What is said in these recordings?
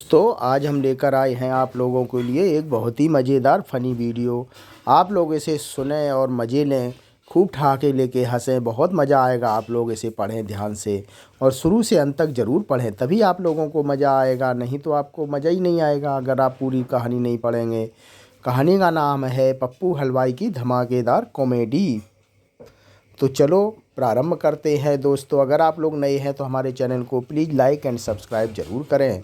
दोस्तों, आज हम लेकर आए हैं आप लोगों के लिए एक बहुत ही मज़ेदार फ़नी वीडियो। आप लोग इसे सुनें और मज़े लें, खूब ठहाके लेके हंसें। बहुत मज़ा आएगा। आप लोग इसे पढ़ें ध्यान से और शुरू से अंत तक ज़रूर पढ़ें, तभी आप लोगों को मज़ा आएगा। नहीं तो आपको मज़ा ही नहीं आएगा अगर आप पूरी कहानी नहीं पढ़ेंगे। कहानी का नाम है पप्पू हलवाई की धमाकेदार कॉमेडी। तो चलो प्रारंभ करते हैं। दोस्तों, अगर आप लोग नए हैं तो हमारे चैनल को प्लीज़ लाइक एंड सब्सक्राइब ज़रूर करें।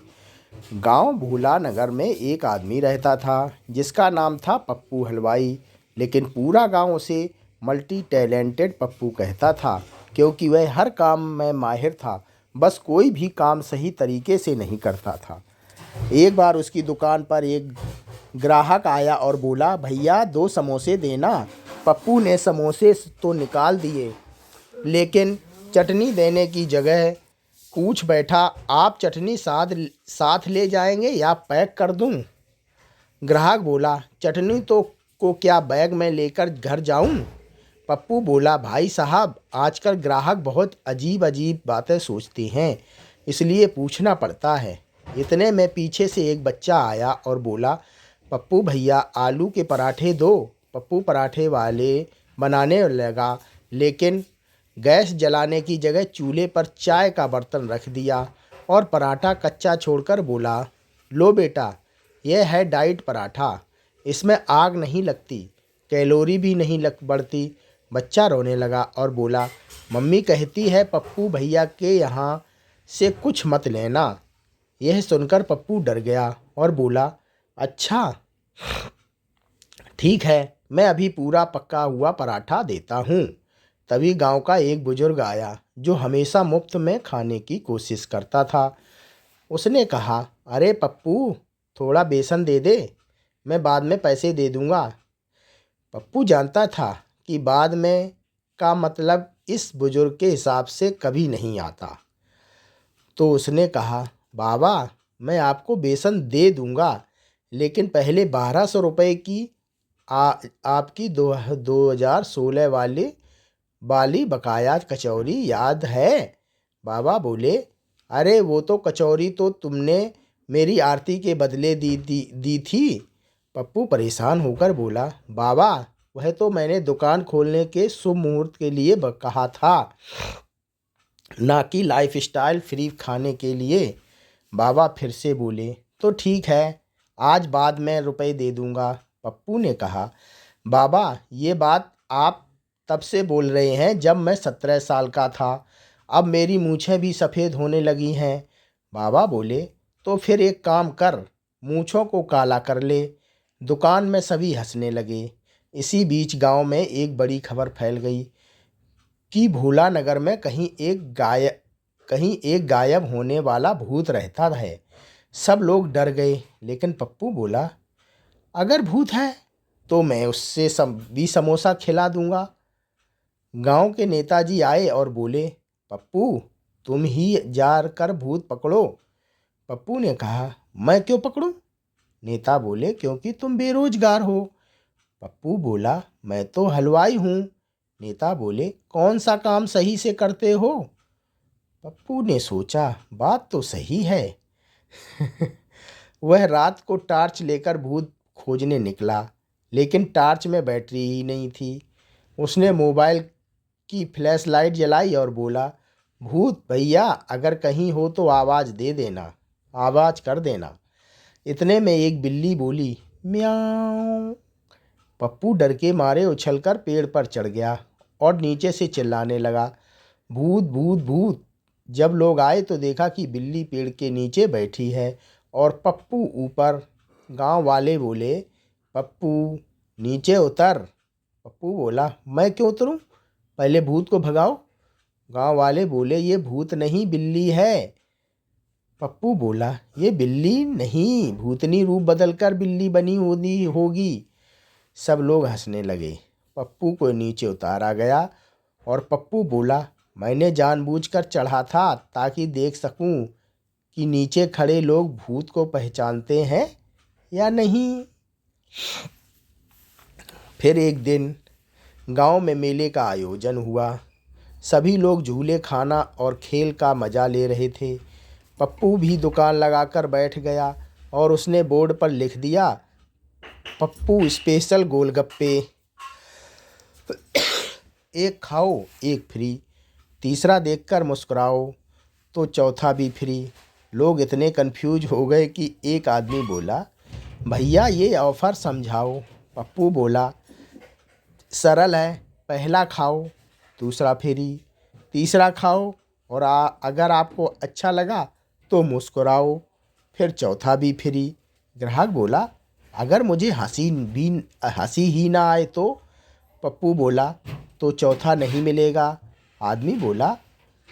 गांव भूला नगर में एक आदमी रहता था जिसका नाम था पप्पू हलवाई। लेकिन पूरा गांव उसे मल्टी टैलेंटेड पप्पू कहता था, क्योंकि वह हर काम में माहिर था। बस कोई भी काम सही तरीके से नहीं करता था। एक बार उसकी दुकान पर एक ग्राहक आया और बोला, भैया 2 समोसे देना। पप्पू ने समोसे तो निकाल दिए, लेकिन चटनी देने की जगह पूछ बैठा, आप चटनी साथ ले जाएंगे या पैक कर दूं? ग्राहक बोला, चटनी तो को क्या बैग में लेकर घर जाऊं? पप्पू बोला, भाई साहब, आजकल ग्राहक बहुत अजीब अजीब बातें सोचते हैं, इसलिए पूछना पड़ता है। इतने में पीछे से एक बच्चा आया और बोला, पप्पू भैया आलू के पराठे दो। पप्पू पराठे वाले बनाने लगा, लेकिन गैस जलाने की जगह चूल्हे पर चाय का बर्तन रख दिया और पराठा कच्चा छोड़कर बोला, लो बेटा, यह है डाइट पराठा। इसमें आग नहीं लगती, कैलोरी भी नहीं बढ़ती। बच्चा रोने लगा और बोला, मम्मी कहती है पप्पू भैया के यहाँ से कुछ मत लेना। यह सुनकर पप्पू डर गया और बोला, अच्छा ठीक है, मैं अभी पूरा पका हुआ पराठा देता हूँ। तभी गांव का एक बुजुर्ग आया जो हमेशा मुफ्त में खाने की कोशिश करता था। उसने कहा, अरे पप्पू, थोड़ा बेसन दे दे, मैं बाद में पैसे दे दूंगा। पप्पू जानता था कि बाद में का मतलब इस बुजुर्ग के हिसाब से कभी नहीं आता। तो उसने कहा, बाबा, मैं आपको बेसन दे दूंगा, लेकिन पहले 1200 रुपये की आपकी 2016 वाली बकाया कचौरी याद है? बाबा बोले, अरे वो तो कचौरी तो तुमने मेरी आरती के बदले दी थी। पप्पू परेशान होकर बोला, बाबा, वह तो मैंने दुकान खोलने के शुभ मुहूर्त के लिए कहा था, ना कि लाइफस्टाइल फ्री खाने के लिए। बाबा फिर से बोले, तो ठीक है, आज बाद में रुपए दे दूंगा। पप्पू ने कहा, बाबा, ये बात आप तब से बोल रहे हैं जब मैं 17 साल का था। अब मेरी मूछें भी सफ़ेद होने लगी हैं। बाबा बोले, तो फिर एक काम कर, मूछों को काला कर ले। दुकान में सभी हंसने लगे। इसी बीच गांव में एक बड़ी खबर फैल गई कि भोला नगर में कहीं एक गायब होने वाला भूत रहता है। सब लोग डर गए, लेकिन पप्पू बोला, अगर भूत है तो मैं उससे भी समोसा खिला दूंगा। गांव के नेताजी आए और बोले, पप्पू, तुम ही जा कर भूत पकड़ो। पप्पू ने कहा, मैं क्यों पकड़ूं? नेता बोले, क्योंकि तुम बेरोजगार हो। पप्पू बोला, मैं तो हलवाई हूँ। नेता बोले, कौन सा काम सही से करते हो? पप्पू ने सोचा, बात तो सही है। वह रात को टार्च लेकर भूत खोजने निकला, लेकिन टार्च में बैटरी ही नहीं थी। उसने मोबाइल की फ्लैश लाइट जलाई और बोला, भूत भैया, अगर कहीं हो तो आवाज़ कर देना। इतने में एक बिल्ली बोली, म्याऊं। पप्पू डर के मारे उछलकर पेड़ पर चढ़ गया और नीचे से चिल्लाने लगा, भूत भूत भूत। जब लोग आए तो देखा कि बिल्ली पेड़ के नीचे बैठी है और पप्पू ऊपर। गांव वाले बोले, पप्पू, नीचे उतर। पप्पू बोला, मैं क्यों उतरूं? पहले भूत को भगाओ। गांव वाले बोले, ये भूत नहीं, बिल्ली है। पप्पू बोला, ये बिल्ली नहीं, भूतनी रूप बदलकर बिल्ली बनी होगी। सब लोग हंसने लगे। पप्पू को नीचे उतारा गया और पप्पू बोला, मैंने जानबूझकर चढ़ा था ताकि देख सकूं कि नीचे खड़े लोग भूत को पहचानते हैं या नहीं। फिर एक दिन गांव में मेले का आयोजन हुआ। सभी लोग झूले, खाना और खेल का मज़ा ले रहे थे। पप्पू भी दुकान लगाकर बैठ गया और उसने बोर्ड पर लिख दिया, पप्पू स्पेशल गोलगप्पे, एक खाओ एक फ्री। तीसरा देखकर मुस्कुराओ तो चौथा भी फ्री। लोग इतने कंफ्यूज हो गए कि एक आदमी बोला, भैया ये ऑफ़र समझाओ। पप्पू बोला, सरल है, पहला खाओ दूसरा फ्री, तीसरा खाओ और अगर आपको अच्छा लगा तो मुस्कुराओ, फिर चौथा भी फ्री। ग्राहक बोला, अगर मुझे हंसी ही ना आए तो? पप्पू बोला, तो चौथा नहीं मिलेगा। आदमी बोला,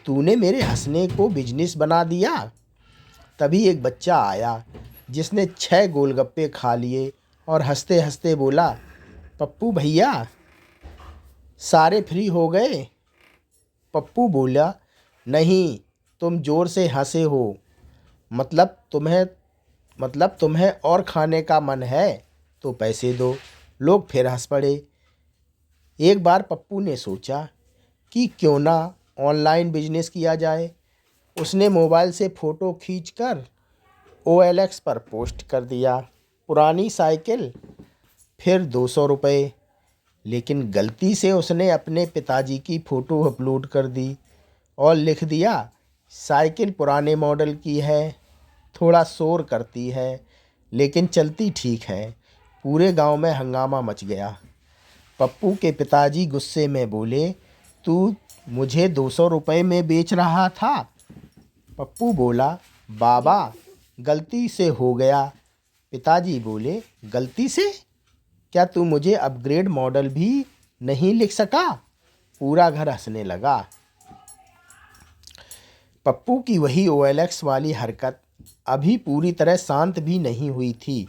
तूने मेरे हंसने को बिजनेस बना दिया। तभी एक बच्चा आया जिसने 6 गोलगप्पे खा लिए और हंसते हंसते बोला, पप्पू भैया सारे फ्री हो गए। पप्पू बोला, नहीं, तुम ज़ोर से हंसे हो, मतलब तुम्हें और खाने का मन है तो पैसे दो। लोग फिर हंस पड़े। एक बार पप्पू ने सोचा कि क्यों ना ऑनलाइन बिजनेस किया जाए। उसने मोबाइल से फ़ोटो खींचकर OLX पर पोस्ट कर दिया, पुरानी साइकिल, फिर 200 रुपये। लेकिन गलती से उसने अपने पिताजी की फ़ोटो अपलोड कर दी और लिख दिया, साइकिल पुराने मॉडल की है, थोड़ा शोर करती है लेकिन चलती ठीक है। पूरे गांव में हंगामा मच गया। पप्पू के पिताजी गुस्से में बोले, तू मुझे 200 रुपये में बेच रहा था? पप्पू बोला, बाबा गलती से हो गया। पिताजी बोले, गलती से? क्या तू मुझे अपग्रेड मॉडल भी नहीं लिख सका? पूरा घर हंसने लगा। पप्पू की वही OLX वाली हरकत अभी पूरी तरह शांत भी नहीं हुई थी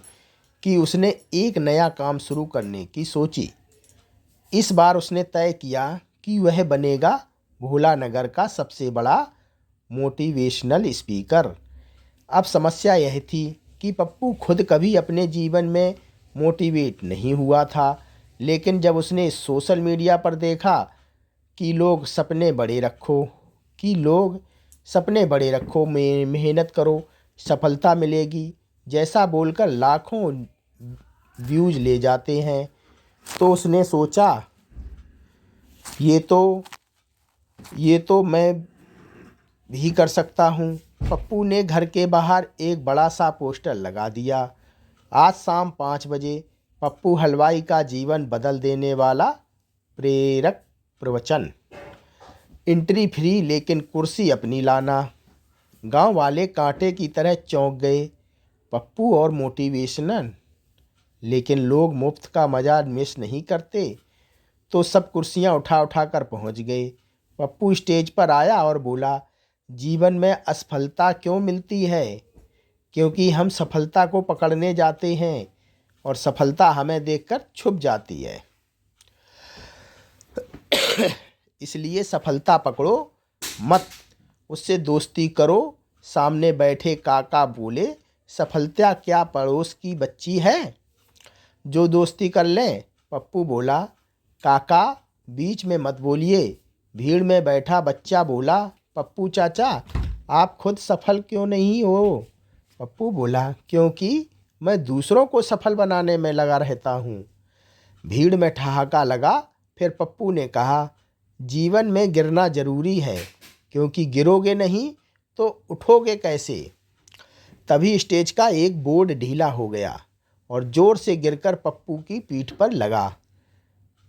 कि उसने एक नया काम शुरू करने की सोची। इस बार उसने तय किया कि वह बनेगा भोला नगर का सबसे बड़ा मोटिवेशनल स्पीकर। अब समस्या यह थी कि पप्पू खुद कभी अपने जीवन में मोटिवेट नहीं हुआ था, लेकिन जब उसने सोशल मीडिया पर देखा कि लोग सपने बड़े रखो, मेहनत करो, सफलता मिलेगी जैसा बोलकर लाखों व्यूज ले जाते हैं, तो उसने सोचा, ये तो मैं भी कर सकता हूँ। पप्पू ने घर के बाहर एक बड़ा सा पोस्टर लगा दिया, आज शाम 5 बजे पप्पू हलवाई का जीवन बदल देने वाला प्रेरक प्रवचन, एंट्री फ्री लेकिन कुर्सी अपनी लाना। गांव वाले कांटे की तरह चौंक गए। पप्पू और मोटिवेशनल, लेकिन लोग मुफ्त का मजा मिस नहीं करते, तो सब कुर्सियां उठा उठा कर पहुंच गए। पप्पू स्टेज पर आया और बोला, जीवन में असफलता क्यों मिलती है? क्योंकि हम सफलता को पकड़ने जाते हैं और सफलता हमें देखकर छुप जाती है। इसलिए सफलता पकड़ो मत, उससे दोस्ती करो। सामने बैठे काका बोले, सफलता क्या पड़ोस की बच्ची है जो दोस्ती कर ले? पप्पू बोला, काका बीच में मत बोलिए। भीड़ में बैठा बच्चा बोला, पप्पू चाचा आप खुद सफल क्यों नहीं हो? पप्पू बोला, क्योंकि मैं दूसरों को सफल बनाने में लगा रहता हूँ। भीड़ में ठहाका लगा। फिर पप्पू ने कहा, जीवन में गिरना जरूरी है, क्योंकि गिरोगे नहीं तो उठोगे कैसे? तभी स्टेज का एक बोर्ड ढीला हो गया और जोर से गिरकर पप्पू की पीठ पर लगा।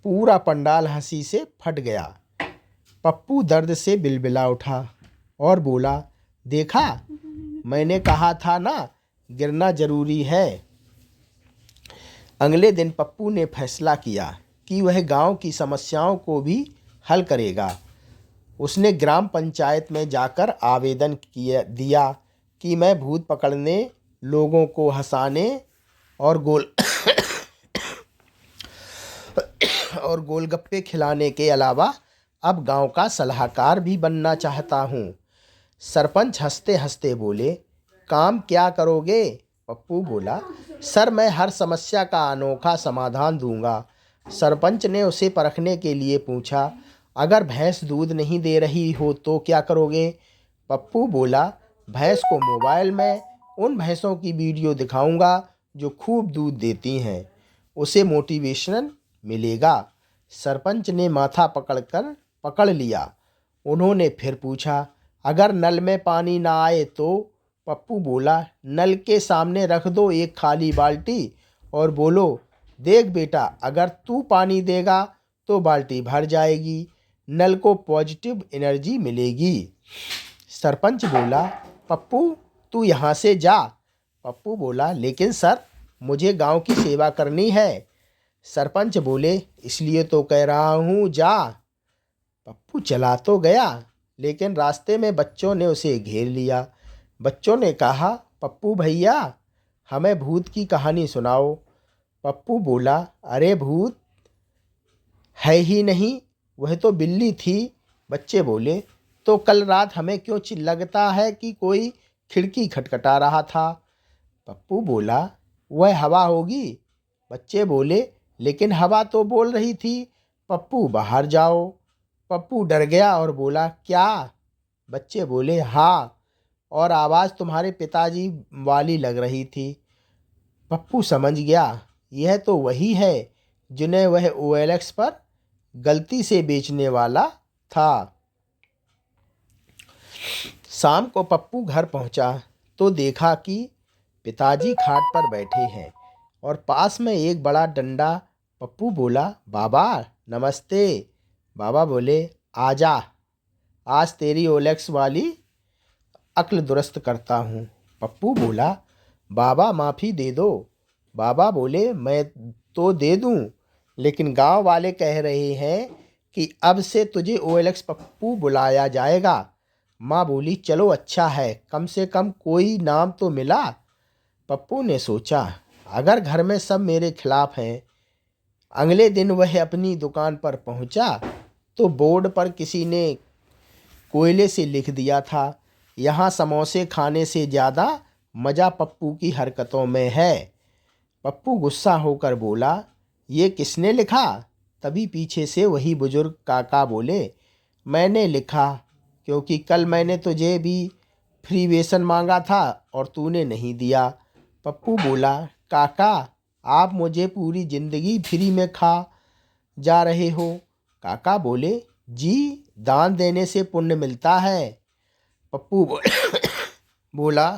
पूरा पंडाल हंसी से फट गया। पप्पू दर्द से बिलबिला उठा और बोला, देखा, मैंने कहा था ना, गिरना जरूरी है। अगले दिन पप्पू ने फैसला किया कि वह गांव की समस्याओं को भी हल करेगा। उसने ग्राम पंचायत में जाकर आवेदन दिया कि मैं भूत पकड़ने, लोगों को हंसाने और गोलगप्पे खिलाने के अलावा अब गांव का सलाहकार भी बनना चाहता हूँ। सरपंच हंसते हंसते बोले, काम क्या करोगे? पप्पू बोला, सर मैं हर समस्या का अनोखा समाधान दूंगा। सरपंच ने उसे परखने के लिए पूछा, अगर भैंस दूध नहीं दे रही हो तो क्या करोगे? पप्पू बोला, भैंस को मोबाइल में उन भैंसों की वीडियो दिखाऊंगा जो खूब दूध देती हैं। उसे मोटिवेशन मिलेगा। सरपंच ने माथा पकड़ लिया। उन्होंने फिर पूछा, अगर नल में पानी ना आए तो? पप्पू बोला, नल के सामने रख दो एक खाली बाल्टी और बोलो, देख बेटा, अगर तू पानी देगा तो बाल्टी भर जाएगी, नल को पॉजिटिव एनर्जी मिलेगी। सरपंच बोला, पप्पू तू यहाँ से जा। पप्पू बोला, लेकिन सर, मुझे गांव की सेवा करनी है। सरपंच बोले, इसलिए तो कह रहा हूँ, जा। पप्पू चला तो गया, लेकिन रास्ते में बच्चों ने उसे घेर लिया। बच्चों ने कहा, पप्पू भैया, हमें भूत की कहानी सुनाओ। पप्पू बोला, अरे भूत है ही नहीं, वह तो बिल्ली थी। बच्चे बोले, तो कल रात हमें क्यों लगता है कि कोई खिड़की खटखटा रहा था? पप्पू बोला, वह हवा होगी। बच्चे बोले, लेकिन हवा तो बोल रही थी, पप्पू बाहर जाओ। पप्पू डर गया और बोला, क्या? बच्चे बोले, हाँ, और आवाज़ तुम्हारे पिताजी वाली लग रही थी। पप्पू समझ गया, यह तो वही है जिन्हें वह OLX पर गलती से बेचने वाला था। शाम को पप्पू घर पहुंचा तो देखा कि पिताजी खाट पर बैठे हैं और पास में एक बड़ा डंडा। पप्पू बोला, बाबा नमस्ते। बाबा बोले, आजा, आज तेरी OLX वाली अक्ल दुरुस्त करता हूँ। पप्पू बोला, बाबा माफ़ी दे दो। बाबा बोले, मैं तो दे दूँ, लेकिन गांव वाले कह रहे हैं कि अब से तुझे OLX पप्पू बुलाया जाएगा। माँ बोली, चलो अच्छा है, कम से कम कोई नाम तो मिला। पप्पू ने सोचा, अगर घर में सब मेरे खिलाफ हैं। अगले दिन वह अपनी दुकान पर पहुंचा तो बोर्ड पर किसी ने कोयले से लिख दिया था, यहाँ समोसे खाने से ज़्यादा मज़ा पप्पू की हरकतों में है। पप्पू गुस्सा होकर बोला, ये किसने लिखा? तभी पीछे से वही बुजुर्ग काका बोले, मैंने लिखा, क्योंकि कल मैंने तुझे भी फ्री बेसन मांगा था और तूने नहीं दिया। पप्पू बोला, काका, आप मुझे पूरी ज़िंदगी फ्री में खा जा रहे हो। काका बोले, जी, दान देने से पुण्य मिलता है। पप्पू बोला,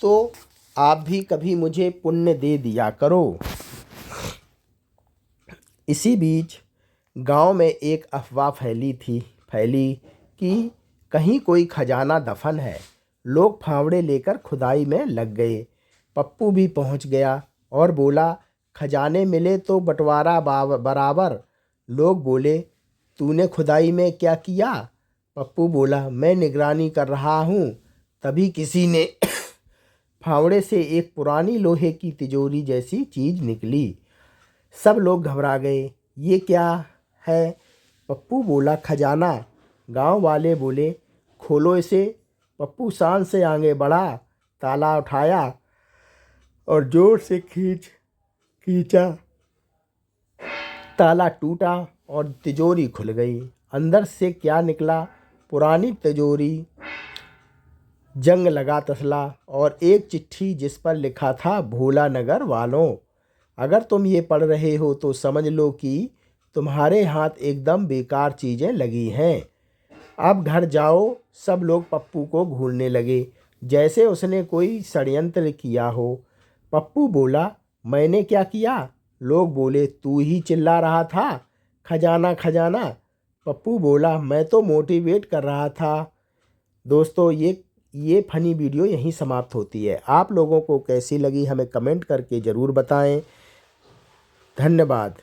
तो आप भी कभी मुझे पुण्य दे दिया करो। इसी बीच गांव में एक अफवाह फैली कि कहीं कोई खजाना दफन है। लोग फावड़े लेकर खुदाई में लग गए। पप्पू भी पहुंच गया और बोला, खजाने मिले तो बंटवारा बराबर। लोग बोले, तूने खुदाई में क्या किया? पप्पू बोला, मैं निगरानी कर रहा हूँ। तभी किसी ने फावड़े से एक पुरानी लोहे की तिजोरी जैसी चीज़ निकली। सब लोग घबरा गए, ये क्या है? पप्पू बोला, खजाना। गांव वाले बोले, खोलो इसे। पप्पू शान से आगे बढ़ा, ताला उठाया और जोर से खींचा। ताला टूटा और तिजोरी खुल गई। अंदर से क्या निकला? पुरानी तिजोरी, जंग लगा तसला और एक चिट्ठी जिस पर लिखा था, भोला नगर वालों, अगर तुम ये पढ़ रहे हो तो समझ लो कि तुम्हारे हाथ एकदम बेकार चीज़ें लगी हैं। अब घर जाओ। सब लोग पप्पू को घूरने लगे जैसे उसने कोई षड्यंत्र किया हो। पप्पू बोला, मैंने क्या किया? लोग बोले, तू ही चिल्ला रहा था, खजाना खजाना। पप्पू बोला, मैं तो मोटिवेट कर रहा था। दोस्तों, ये फ़नी वीडियो यहीं समाप्त होती है। आप लोगों को कैसी लगी हमें कमेंट करके ज़रूर बताएं। धन्यवाद।